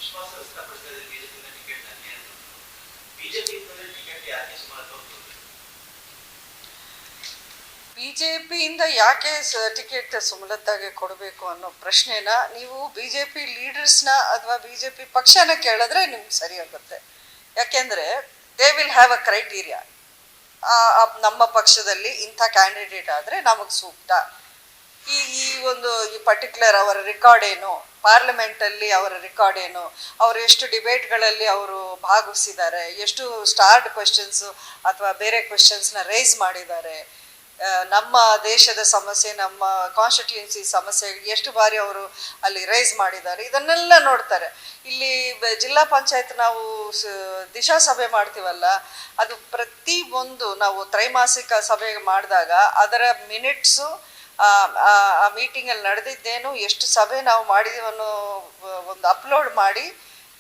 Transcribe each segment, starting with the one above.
ವಿಶ್ವಾಸ ವ್ಯಕ್ತಪಡಿಸಿದ ಬಿಜೆಪಿಯಿಂದ ಟಿಕೆಟ್ ನನಗೆ ಬಿಜೆಪಿ ಟಿಕೆಟ್ ಯಾಕೆ ಸುಮಾರು ಬಿಜೆಪಿಯಿಂದ ಯಾಕೆ ಟಿಕೆಟ್ ಸುಮಲತಾಗೆ ಕೊಡಬೇಕು ಅನ್ನೋ ಪ್ರಶ್ನೆನ ನೀವು ಬಿಜೆಪಿ ಲೀಡರ್ಸ್ನ ಅಥವಾ ಬಿಜೆಪಿ ಪಕ್ಷನ ಕೇಳಿದ್ರೆ ನಿಮ್ಗೆ ಸರಿ ಆಗುತ್ತೆ. ಯಾಕೆಂದ್ರೆ they will have a criteria. ನಮ್ಮ ಪಕ್ಷದಲ್ಲಿ ಇಂಥ ಕ್ಯಾಂಡಿಡೇಟ್ ಆದರೆ ನಮಗೆ ಸೂಕ್ತ. ಈ ಪರ್ಟಿಕ್ಯುಲರ್ ಅವರ ರೆಕಾರ್ಡ್ ಏನು, ಪಾರ್ಲಿಮೆಂಟಲ್ಲಿ ಅವರ ರೆಕಾರ್ಡ್ ಏನು, ಅವರು ಎಷ್ಟು ಡಿಬೇಟ್ಗಳಲ್ಲಿ ಅವರು ಭಾಗವಹಿಸಿದ್ದಾರೆ, ಎಷ್ಟು ಸ್ಟಾರ್ಡ್ ಕ್ವೆಶನ್ಸು ಅಥವಾ ಬೇರೆ ಕ್ವೆಶನ್ಸ್ನ ರೈಸ್ ಮಾಡಿದ್ದಾರೆ, ನಮ್ಮ ದೇಶದ ಸಮಸ್ಯೆ, ನಮ್ಮ ಕಾನ್ಸ್ಟಿಟ್ಯೂನ್ಸಿ ಸಮಸ್ಯೆ ಎಷ್ಟು ಬಾರಿ ಅವರು ಅಲ್ಲಿ ರೈಸ್ ಮಾಡಿದ್ದಾರೆ, ಇದನ್ನೆಲ್ಲ ನೋಡ್ತಾರೆ. ಇಲ್ಲಿ ಜಿಲ್ಲಾ ಪಂಚಾಯತ್ ನಾವು ದಿಶಾ ಸಭೆ ಮಾಡ್ತೀವಲ್ಲ, ಅದು ಪ್ರತಿ ಒಂದು ನಾವು ತ್ರೈಮಾಸಿಕ ಸಭೆ ಮಾಡಿದಾಗ ಅದರ ಮಿನಿಟ್ಸು, ಆ ಮೀಟಿಂಗಲ್ಲಿ ನಡೆದಿದ್ದೇನು, ಎಷ್ಟು ಸಭೆ ನಾವು ಮಾಡಿದೀವಿ ಅನ್ನೋ ಒಂದು ಅಪ್ಲೋಡ್ ಮಾಡಿ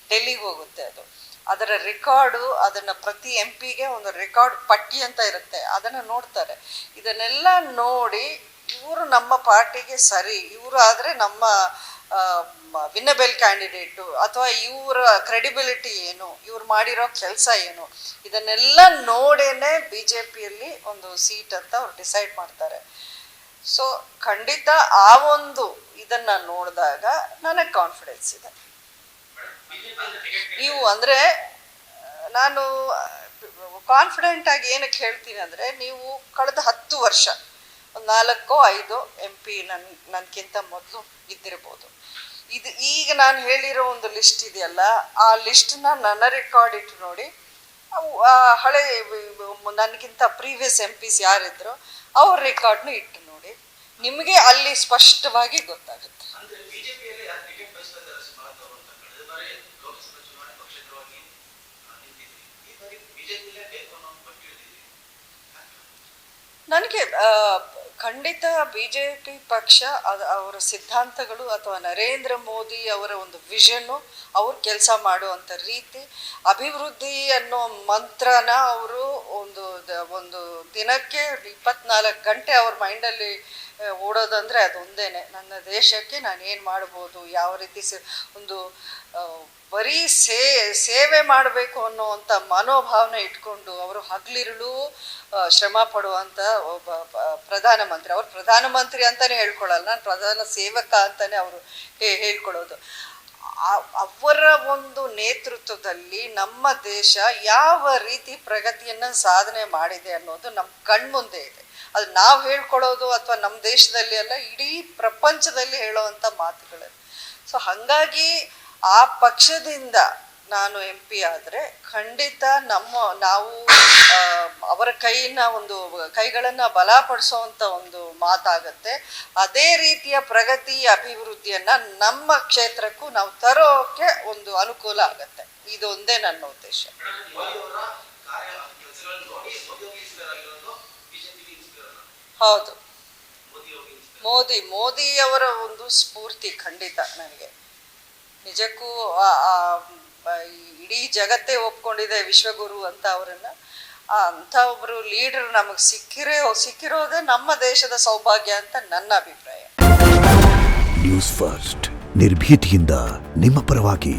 ಡೆಲ್ಲಿಗೆ ಹೋಗುತ್ತೆ. ಅದರ ರೆಕಾರ್ಡು, ಅದನ್ನು ಪ್ರತಿ ಎಂ ಪಿಗೆ ಒಂದು ರೆಕಾರ್ಡ್ ಪಟ್ಟಿ ಅಂತ ಇರುತ್ತೆ, ಅದನ್ನು ನೋಡ್ತಾರೆ. ಇದನ್ನೆಲ್ಲ ನೋಡಿ ಇವರು ನಮ್ಮ ಪಾರ್ಟಿಗೆ ಸರಿ, ಇವರು ಆದರೆ ನಮ್ಮ ವಿನ್ನಬೆಲ್ ಕ್ಯಾಂಡಿಡೇಟು, ಅಥವಾ ಇವರ ಕ್ರೆಡಿಬಿಲಿಟಿ ಏನು, ಇವ್ರು ಮಾಡಿರೋ ಕೆಲಸ ಏನು, ಇದನ್ನೆಲ್ಲ ನೋಡೇನೆ ಬಿ ಜೆ ಪಿಯಲ್ಲಿ ಒಂದು ಸೀಟ್ ಅಂತ ಅವ್ರು ಡಿಸೈಡ್ ಮಾಡ್ತಾರೆ. ಸೊ ಖಂಡಿತ ಆ ಒಂದು ಇದನ್ನು ನೋಡಿದಾಗ ನನಗೆ ಕಾನ್ಫಿಡೆನ್ಸ್ ಇದೆ. ನೀವು ಅಂದರೆ ನಾನು ಕಾನ್ಫಿಡೆಂಟ್ ಆಗಿ ಏನಕ್ಕೆ ಹೇಳ್ತೀನಿ ಅಂದರೆ, ನೀವು ಕಳೆದ 10 ವರ್ಷ ಒಂದು 4-5 ಎಂ ಪಿ ನನಗಿಂತ ಮೊದಲು ಇದ್ದಿರ್ಬೋದು. ಈಗ ನಾನು ಹೇಳಿರೋ ಒಂದು ಲಿಸ್ಟ್ ಇದೆಯಲ್ಲ, ಆ ಲಿಸ್ಟನ್ನ ನನ್ನ ರೆಕಾರ್ಡ್ ಇಟ್ಟು ನೋಡಿ, ಹಳೆ ನನಗಿಂತ ಪ್ರೀವಿಯಸ್ ಎಂ ಪಿಸ್ ಯಾರಿದ್ರು ಅವ್ರ ರೆಕಾರ್ಡ್ನು ಇಟ್ಟು ನೋಡಿ, ನಿಮಗೆ ಅಲ್ಲಿ ಸ್ಪಷ್ಟವಾಗಿ ಗೊತ್ತಾಗುತ್ತೆ. ನನಗೆ ಖಂಡಿತ ಬಿ ಜೆ ಪಿ ಪಕ್ಷ ಅವರ ಸಿದ್ಧಾಂತಗಳು ಅಥವಾ ನರೇಂದ್ರ ಮೋದಿ ಅವರ ಒಂದು ವಿಷನ್ನು, ಅವ್ರು ಕೆಲಸ ಮಾಡುವಂಥ ರೀತಿ, ಅಭಿವೃದ್ಧಿ ಅನ್ನೋ ಮಂತ್ರನ ಅವರು ಒಂದು ದಿನಕ್ಕೆ 24 ಗಂಟೆ ಅವ್ರ ಮೈಂಡಲ್ಲಿ ಓಡೋದಂದರೆ ಅದೊಂದೇನೆ, ನನ್ನ ದೇಶಕ್ಕೆ ನಾನು ಏನು ಮಾಡ್ಬೋದು, ಯಾವ ರೀತಿ ಒಂದು ಬರೀ ಸೇವೆ ಮಾಡಬೇಕು ಅನ್ನೋವಂಥ ಮನೋಭಾವನೆ ಇಟ್ಕೊಂಡು ಅವರು ಹಗಲಿರುಳು ಶ್ರಮ ಪಡುವಂಥ ಒಬ್ಬ ಪ್ರಧಾನಮಂತ್ರಿ. ಅವ್ರು ಪ್ರಧಾನಮಂತ್ರಿ ಅಂತಲೇ ಹೇಳ್ಕೊಳ್ಳಲ್ಲ, ನಾನು ಪ್ರಧಾನ ಸೇವಕ ಅಂತಲೇ ಅವರು ಹೇಳ್ಕೊಳ್ಳೋದು. ಅವರ ಒಂದು ನೇತೃತ್ವದಲ್ಲಿ ನಮ್ಮ ದೇಶ ಯಾವ ರೀತಿ ಪ್ರಗತಿಯನ್ನು ಸಾಧನೆ ಮಾಡಿದೆ ಅನ್ನೋದು ನಮ್ಮ ಕಣ್ಮುಂದೆ ಇದೆ. ಅದು ನಾವು ಹೇಳ್ಕೊಳ್ಳೋದು ಅಥವಾ ನಮ್ಮ ದೇಶದಲ್ಲಿ ಅಲ್ಲ, ಇಡೀ ಪ್ರಪಂಚದಲ್ಲಿ ಹೇಳೋವಂಥ ಮಾತುಗಳು. ಸೊ ಹಾಗಾಗಿ ಆ ಪಕ್ಷದಿಂದ ನಾನು ಎಂ ಪಿ ಆದರೆ ಖಂಡಿತ ನಾವು ಅವರ ಕೈಗಳನ್ನು ಬಲಪಡಿಸೋವಂಥ ಒಂದು ಮಾತಾಗತ್ತೆ. ಅದೇ ರೀತಿಯ ಪ್ರಗತಿ ಅಭಿವೃದ್ಧಿಯನ್ನು ನಮ್ಮ ಕ್ಷೇತ್ರಕ್ಕೂ ನಾವು ತರೋಕ್ಕೆ ಒಂದು ಅನುಕೂಲ ಆಗತ್ತೆ. ಇದೊಂದೇ ನನ್ನ ಉದ್ದೇಶ. ಹೌದು, ಮೋದಿಯವರ ಒಂದು ಸ್ಫೂರ್ತಿ ಖಂಡಿತ ನನಗೆ ನಿಜಕ್ಕೂ ಇಡೀ ಜಗತ್ತೇ ಒಪ್ಕೊಂಡಿದೆ ವಿಶ್ವಗುರು ಅಂತ ಅವರನ್ನ. ಅಂಥ ಒಬ್ಬರು ಲೀಡರ್ ನಮಗೆ ಸಿಕ್ಕಿರೋದೇ ನಮ್ಮ ದೇಶದ ಸೌಭಾಗ್ಯ ಅಂತ ನನ್ನ ಅಭಿಪ್ರಾಯ. ನ್ಯೂಸ್ ಫಸ್ಟ್ ನಿರ್ಭೀತಿಯಿಂದ ನಿಮ್ಮ ಪರವಾಗಿ.